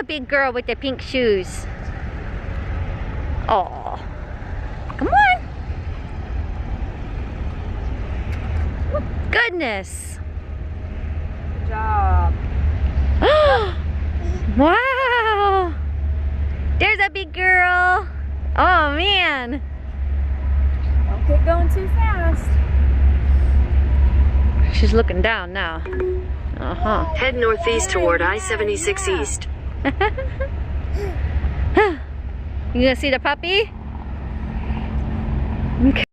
big girl with the pink shoes. Oh, come on. Goodness. Good job. Wow. There's a big girl. Oh man. Don't get going too fast. She's looking down now. Uh-huh. Head northeast toward I-76 East. You gonna see the puppy? Okay.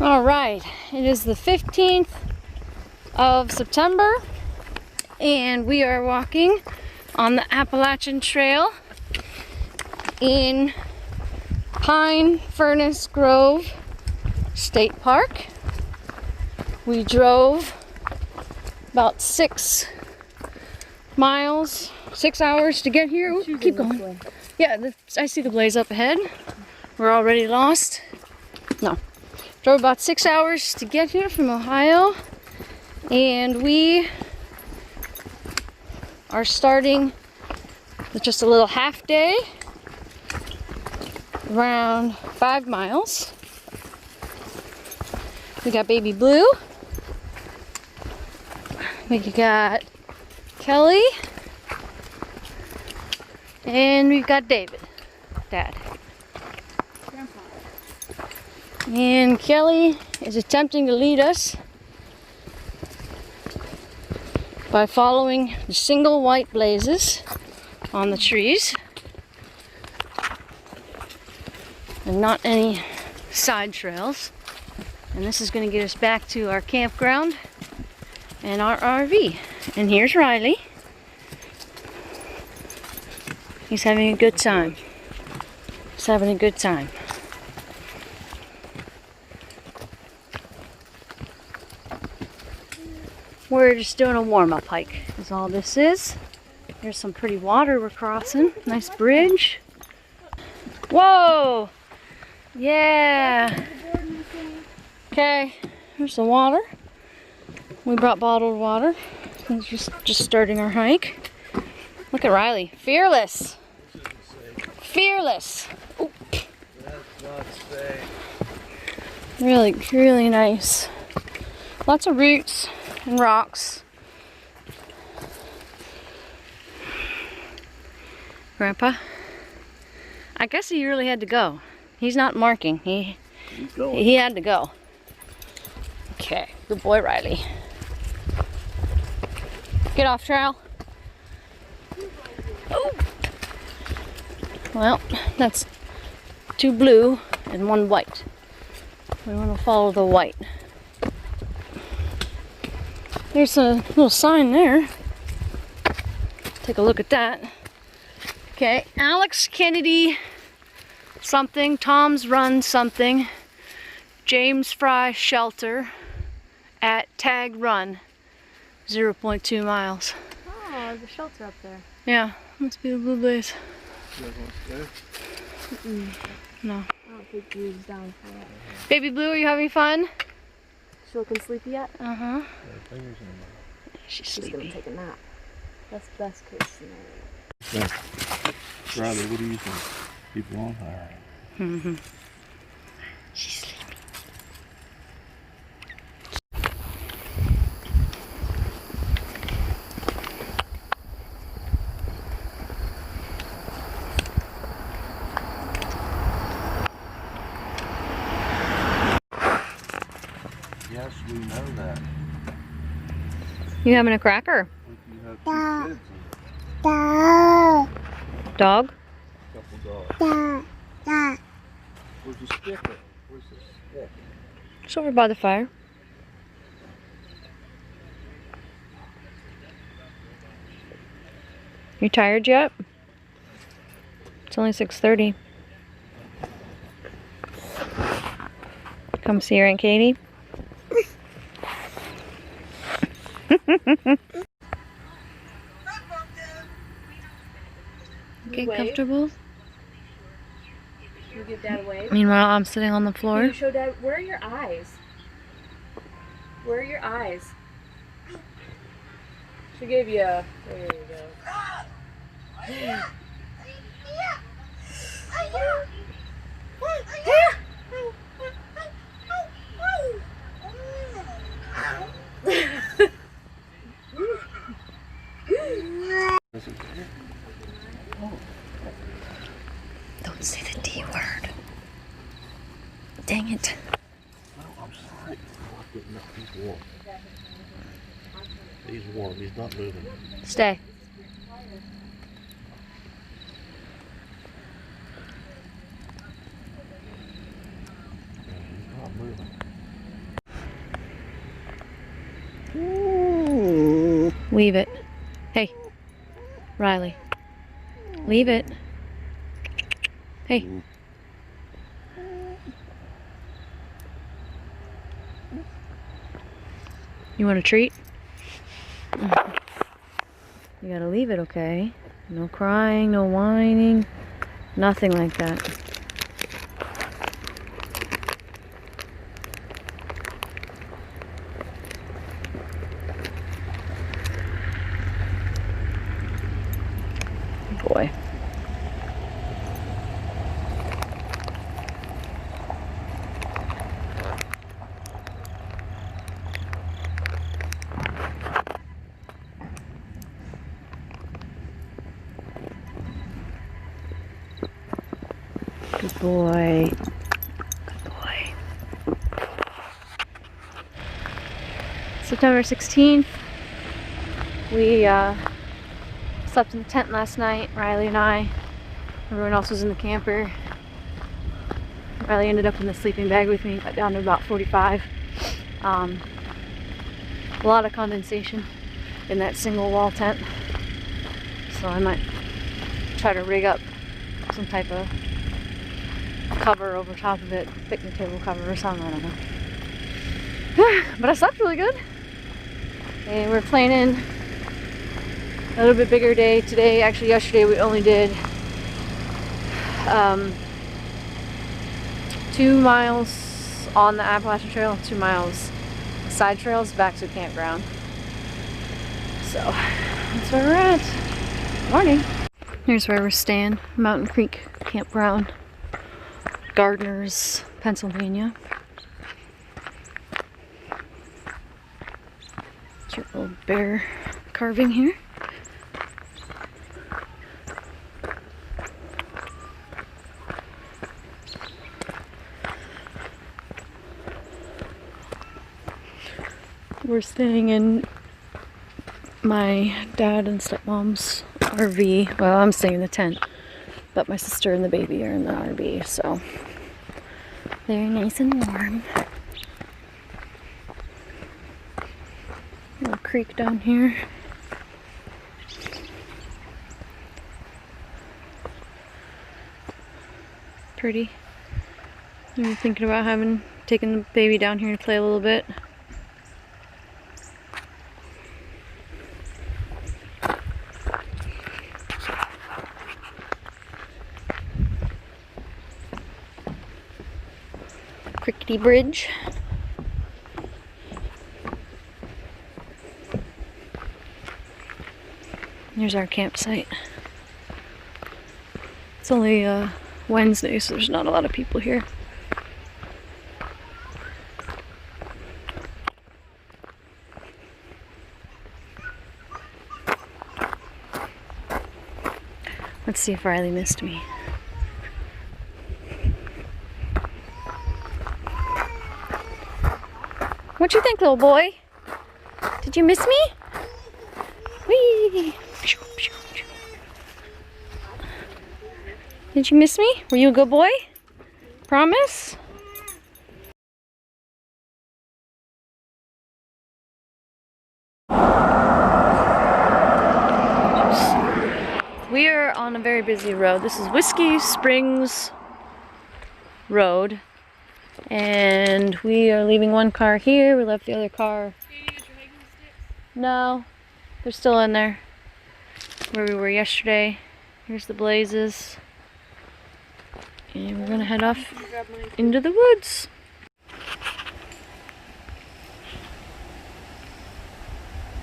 All right, it is the 15th of September and we are walking on the Appalachian Trail in Pine Furnace Grove State Park. We drove about 6 miles, 6 hours to get here. Ooh, keep going. Yeah, I see the blaze up ahead. We're already lost. No. Drove about 6 hours to get here from Ohio. And we are starting with just a little half day. Around 5 miles. We got baby Blue. We got Kelly. And we've got David, Dad. And Kelly is attempting to lead us by following the single white blazes on the trees and not any side trails. And this is going to get us back to our campground and our RV. And here's Riley. He's having a good time. He's having a good time. We're just doing a warm-up hike is all this is. There's some pretty water we're crossing. Nice bridge. Whoa! Yeah! Okay, here's the water. We brought bottled water. We're just starting our hike. Look at Riley. Fearless! Fearless! Ooh. That's not safe. Really, really nice. Lots of roots and rocks. Grandpa, I guess he really had to go. He's not marking. He had to go. Okay, good boy, Riley. Get off trail. Oh. Well, that's 2 blue and 1 white. We want to follow the white. There's a little sign there. Take a look at that. Okay, Alex Kennedy something, Tom's Run something, James Fry Shelter at Tag Run, 0.2 miles. Oh, there's a shelter up there. Yeah, must be the blue blaze. No. I don't think he was down for that. Baby Blue, are you having fun? She looking sleepy yet? Uh-huh. She's She's sleepy. gonna take a nap. That's best case scenario. So, Riley, what do you think? People on her. Mm-hmm. She's sleepy. Yes, we know that. You having a cracker? You have 2 kids and Dog? a couple dogs. Where's the stick at? Where's the stick? It's over by the fire. You tired yet? It's only 6:30. Come see your Aunt Katie. Get comfortable. Can you give Dad a wave? Meanwhile, I'm sitting on the Can floor. you show Dad? Where are your eyes? Where are your eyes? She gave you a... There you go. Don't say the D word. Dang it. No, I'm sorry. No, he's warm. He's warm. He's not moving. Stay. He's not moving. Leave it. Hey, Riley. Leave it. Hey. You want a treat? You gotta leave it, okay? No crying, no whining, nothing like that. Boy. Good boy. Good boy. September 16th. We slept in the tent last night, Riley and I. Everyone else was in the camper. Riley ended up in the sleeping bag with me, got down to about 45. A lot of condensation in that single wall tent. So I might try to rig up some type of cover over top of it, picnic table cover or something, I don't know. But I slept really good. And we're planning a little bit bigger day today. Actually, yesterday we only did 2 miles on the Appalachian Trail, 2 miles side trails back to Campground. So that's where we're at. Morning. Here's where we're staying, Mountain Creek Campground, Gardner's, Pennsylvania. Cute little bear carving here. We're staying in my dad and stepmom's RV. Well, I'm staying in the tent, but my sister and the baby are in the RV, so very nice and warm. Little creek down here. Pretty. I'm thinking about taking the baby down here to play a little bit. Crickety Bridge. Here's our campsite. It's only Wednesday, so there's not a lot of people here. Let's see if Riley missed me. What'd you think, little boy? Did you miss me? Whee! Did you miss me? Were you a good boy? Promise? We are on a very busy road. This is Whiskey Springs Road. And we are leaving one car here. We left the other car. No, they're still in there. Where we were yesterday. Here's the blazes. And we're gonna head off into the woods.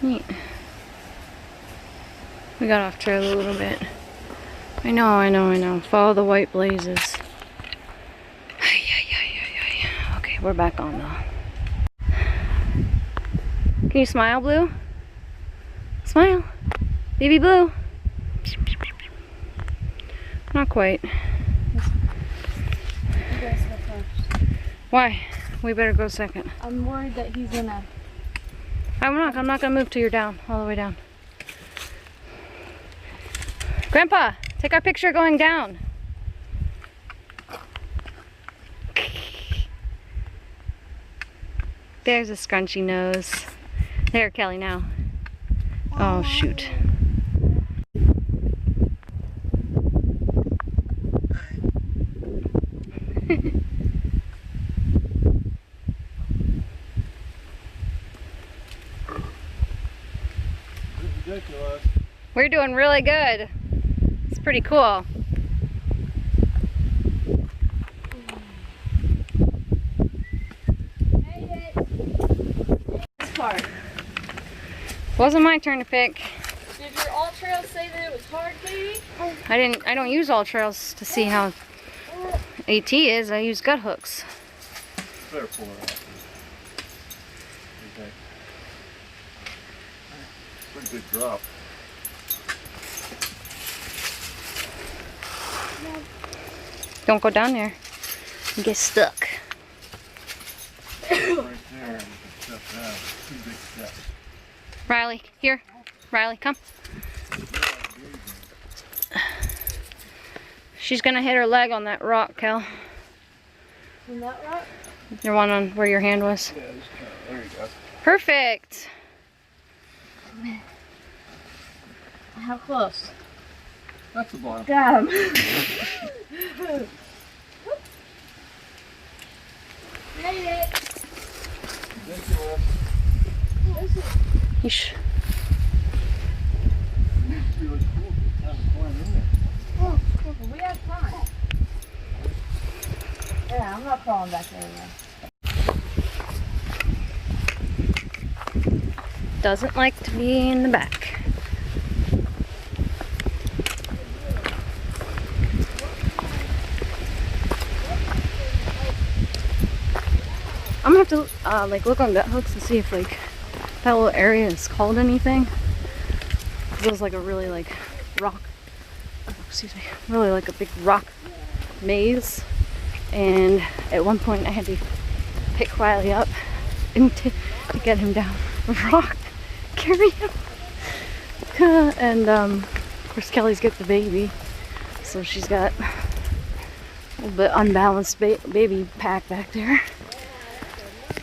Neat. We got off trail a little bit. I know. Follow the white blazes. Okay, we're back on though. Can you smile, Blue? Smile. Baby Blue. Not quite. You guys go first. Why? We better go second. I'm worried that he's gonna... I'm not gonna move till you're down, all the way down. Grandpa, take our picture going down. There's a scrunchy nose. There, Kelly, now. Oh, shoot. Ridiculous. We're doing really good. It's pretty cool. This part. Wasn't my turn to pick. Did your all trails say that it was hard, Katie? I don't use all trails to see how AT is. I use gut hooks. Better pull it out. Okay. Pretty good drop. Don't go down there. You get stuck. Right there, and you can step down. 2 big steps. Riley, here. Riley, come. She's gonna hit her leg on that rock, Kel. On that rock? Your one on where your hand was. Yeah, just there you go. Perfect. How close? That's the bottom. Got him. Made it. Ridiculous. Yeesh. It's really cool to have a climb in there. Oh, we have time. Yeah, I'm not crawling back there anymore. Doesn't like to be in the back. I'm gonna have to like look on gut hooks and see if like that little area is called anything. It was like a really like rock, excuse me, really like a big rock maze. And at one point I had to pick Riley up and to get him down the rock, carry him. And of course Kelly's got the baby, so she's got a little bit unbalanced baby pack back there.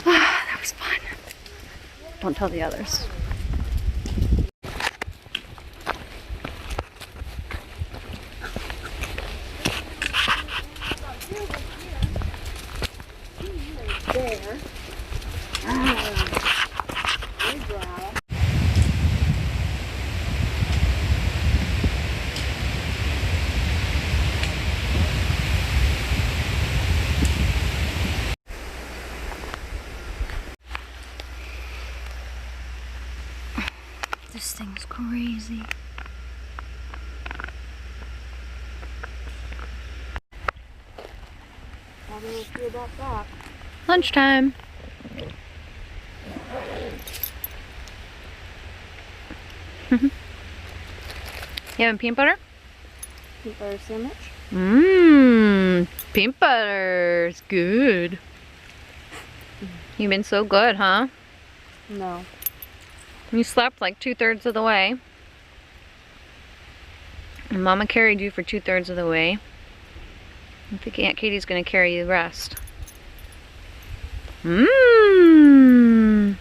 That was fun. Don't tell the others. There. This thing's crazy. How do you feel about that? Lunchtime. You having peanut butter? Peanut butter sandwich? Mmm, peanut butter is good. You've been so good, huh? No. You slept like 2/3 of the way. And Mama carried you for 2/3 of the way. I think Aunt Katie's gonna carry you the rest. Mmm.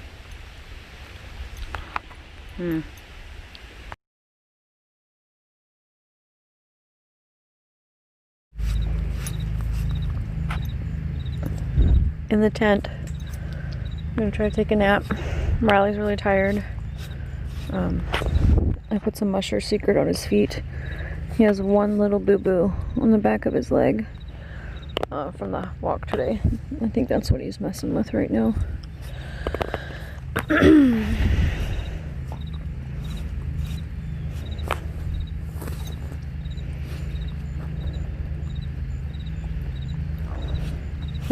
Hmm. In the tent. I'm gonna try to take a nap. Riley's really tired. I put some Musher Secret on his feet. He has one little boo-boo on the back of his leg from the walk today. I think that's what he's messing with right now.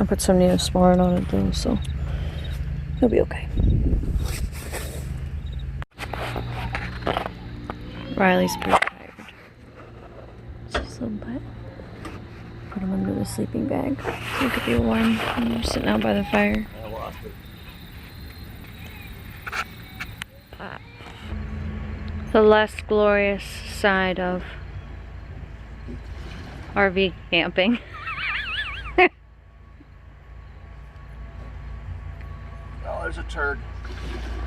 I put some Neosporin on it though, so it'll be okay. Riley's pretty tired. Just a little bit. Put him under the sleeping bag so he could be warm when you're sitting out by the fire. The less glorious side of RV camping. Oh, there's a turd.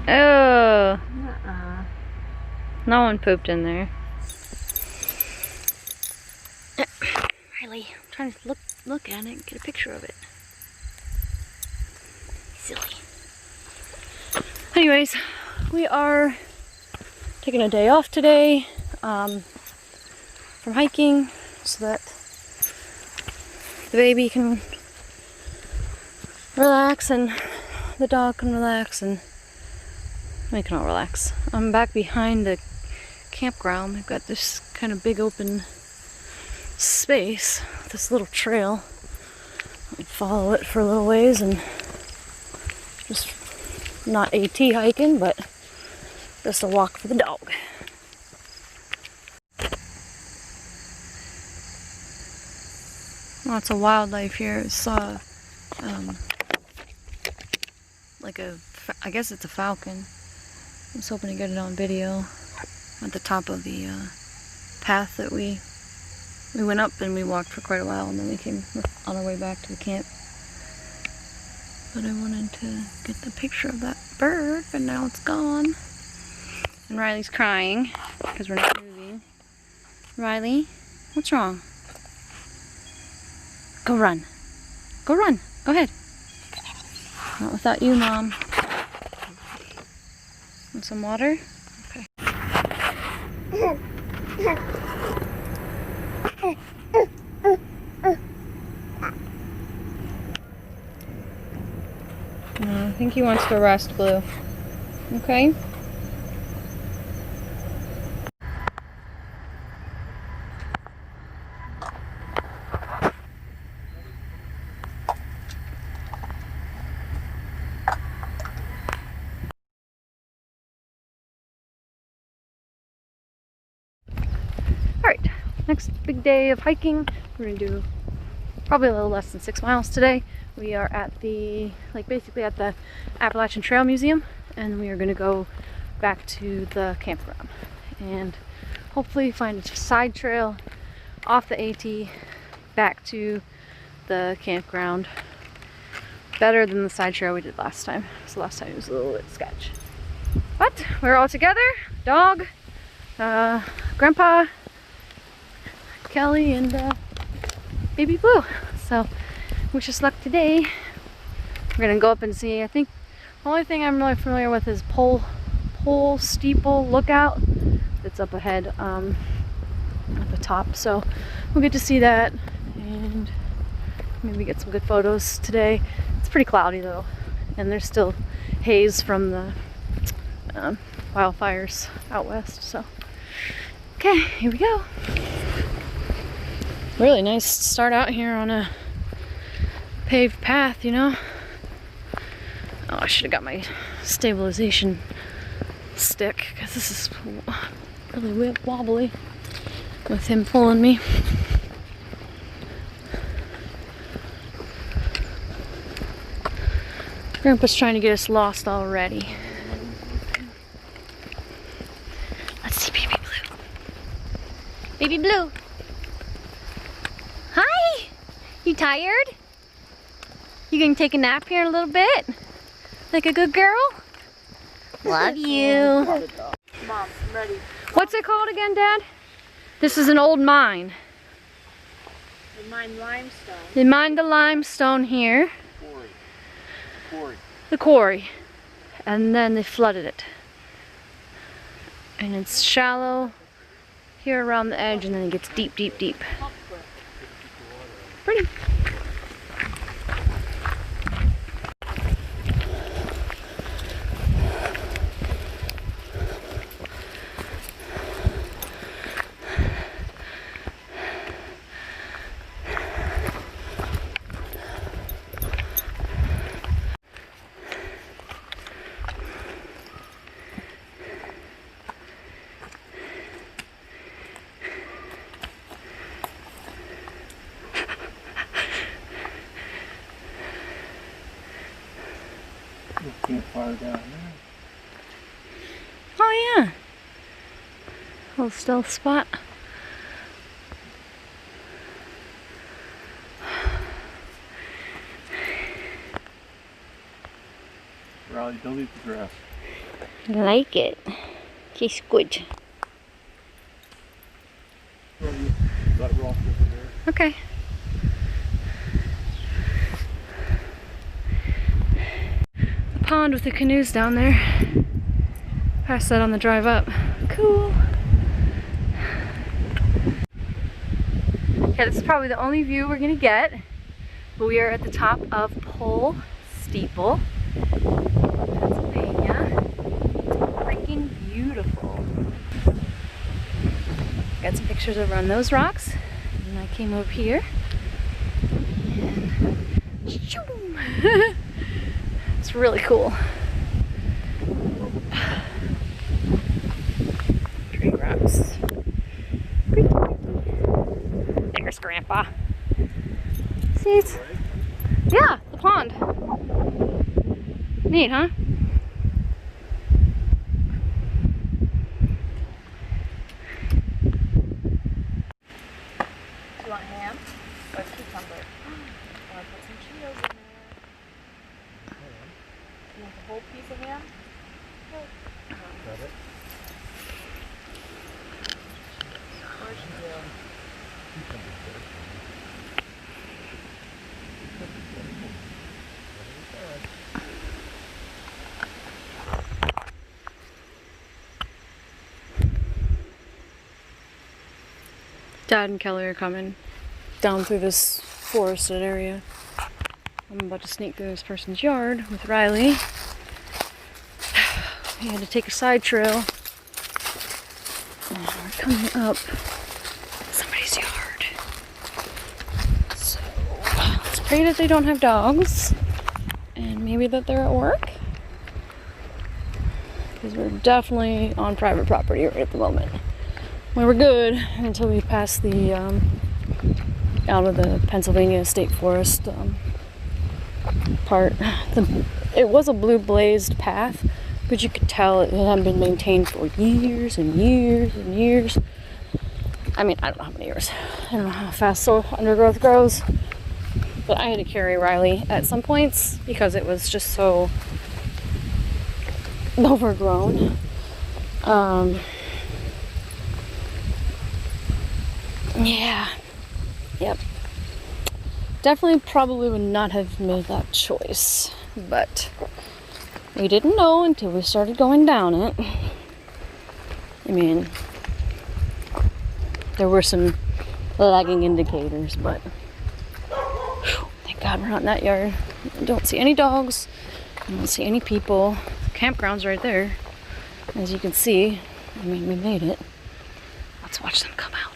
Oh. No one pooped in there. Riley, I'm trying to look at it and get a picture of it. Silly. Anyways, we are taking a day off today from hiking so that the baby can relax and the dog can relax and we can all relax. I'm back behind the campground. We've got this kind of big open space, this little trail. I follow it for a little ways and just not AT hiking, but just a walk for the dog. Lots of wildlife here. I saw like I guess it's a falcon. I was hoping to get it on video at the top of the path that we went up and we walked for quite a while and then we came on our way back to the camp. But I wanted to get the picture of that bird, but now it's gone. And Riley's crying because we're not moving. Riley, what's wrong? Go run. Go run. Go ahead. Not without you, Mom. Want some water? Okay. I think he wants to rest, Blue. Okay? Alright, next big day of hiking. We're gonna do probably a little less than 6 miles today. We are at the, basically at the Appalachian Trail Museum, and we are gonna go back to the campground and hopefully find a side trail off the AT back to the campground. Better than the side trail we did last time. So last time it was a little bit sketch. But we're all together, dog, Grandpa, Kelly, and baby Blue. So wish us luck today. We're gonna go up and see. I think the only thing I'm really familiar with is Pole Steeple Lookout. It's up ahead at the top. So we'll get to see that and maybe get some good photos today. It's pretty cloudy though, and there's still haze from the wildfires out west. So okay, here we go. Really nice to start out here on a paved path, you know. Oh, I should have got my stabilization stick because this is really wobbly with him pulling me. Grandpa's trying to get us lost already. Let's see baby Blue. Baby Blue. Hi! You tired? You gonna take a nap here in a little bit? Like a good girl? Love you. Mom, I'm ready. What's it called again, Dad? This is an old mine. They mine limestone. They mined the limestone here. Quarry. The quarry. And then they flooded it. And it's shallow here around the edge and then it gets deep, deep, deep. Pretty. campfire down there. Oh yeah. Little stealth spot. Riley, don't eat the grass. I like it. Tastes good. That rock over there. Okay. The pond with the canoes down there. Passed that on the drive up. Cool. Okay, this is probably the only view we're gonna get. But we are at the top of Pole Steeple, Pennsylvania. Freaking beautiful. Got some pictures over on those rocks. And I came over here. And shoom. It's really cool. Tree rocks. There's Grandpa. See it? Yeah, the pond. Neat, huh? You want ham or cucumber? Or put some Cheetos in there. You want the whole piece of ham? Got it? Of course you do. Dad and Kelly are coming down through this forested area. I'm about to sneak through this person's yard with Riley. We had to take a side trail. And we're coming up somebody's yard. So let's pray that they don't have dogs. And maybe that they're at work. Because we're definitely on private property right at the moment. We were good until we passed the out of the Pennsylvania State Forest part. It was a blue blazed path, but you could tell it hadn't been maintained for years and years and years. I mean, I don't know how many years. I don't know how fast so undergrowth grows, but I had to carry Riley at some points because it was just so overgrown. Yeah. Yep. Definitely probably would not have made that choice, but we didn't know until we started going down it. I mean, there were some lagging indicators, but whew, thank God we're not in that yard. I don't see any dogs. I don't see any people. Campground's right there, as you can see. I mean, we made it. Let's watch them come out.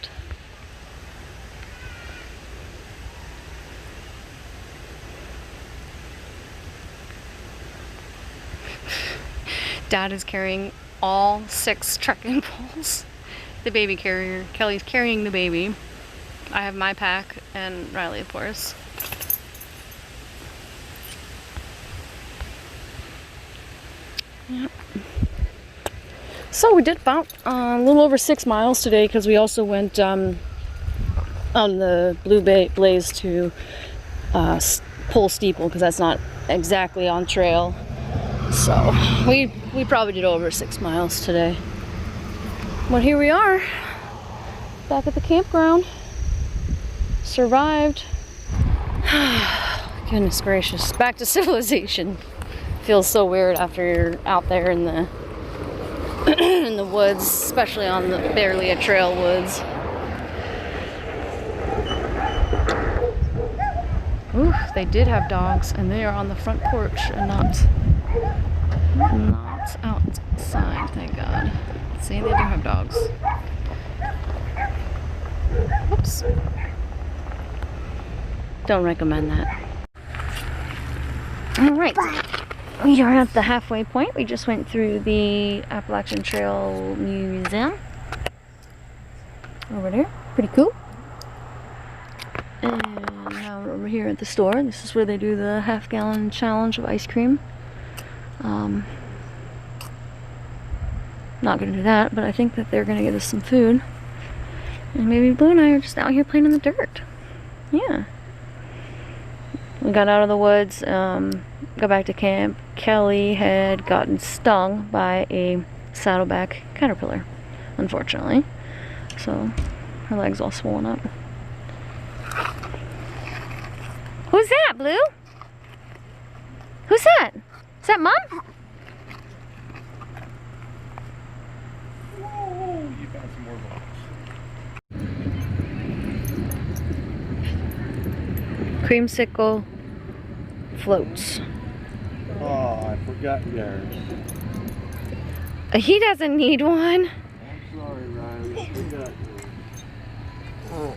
Dad is carrying all 6 trekking poles. The baby carrier. Kelly's carrying the baby. I have my pack and Riley, of course. Yep. So we did about a little over 6 miles today because we also went on the Blue Blaze to Pole Steeple because that's not exactly on trail. So we probably did over 6 miles today. But here we are, back at the campground. Survived. Goodness gracious, back to civilization. Feels so weird after you're out there in the in the woods, especially on the barely a trail woods. Ooh, they did have dogs, and they are on the front porch and not outside, thank God. See, they do have dogs. Whoops. Don't recommend that. Alright, we are at the halfway point. We just went through the Appalachian Trail Museum. Over there. Pretty cool. And now we're over here at the store. This is where they do the half-gallon challenge of ice cream. Not gonna do that, but I think that they're gonna get us some food. And maybe Blue and I are just out here playing in the dirt. Yeah. We got out of the woods, got back to camp. Kelly had gotten stung by a saddleback caterpillar, unfortunately. So her leg's all swollen up. Who's that, Blue? Who's that? Is that Mom? Whoa, you found some more balls. Creamsicle floats. Oh, I forgot yours. He doesn't need one. I'm sorry, Riley. I forgot yours. Oh.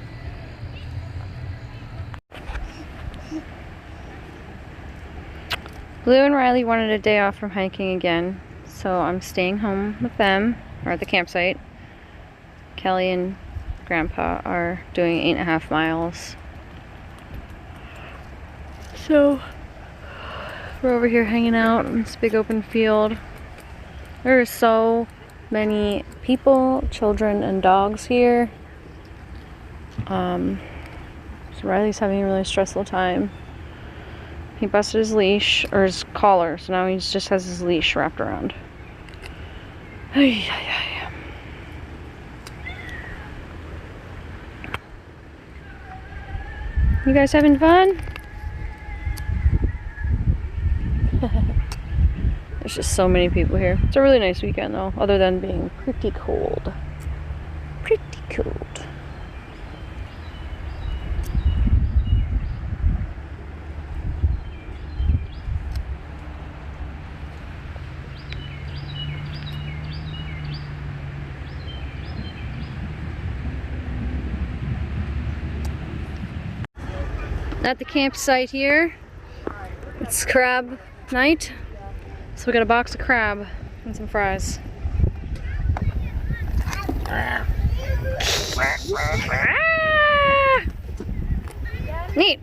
Blue and Riley wanted a day off from hiking again, so I'm staying home with them, or at the campsite. Kelly and Grandpa are doing 8.5 miles. So we're over here hanging out in this big open field. There are so many people, children, and dogs here. So Riley's having a really stressful time. He busted his leash, or his collar, so now he just has his leash wrapped around. Ay, ay, ay. You guys having fun? There's just so many people here. It's a really nice weekend though, other than being pretty cold. Pretty cold. At the campsite here, it's crab night, so we got a box of crab and some fries. Neat.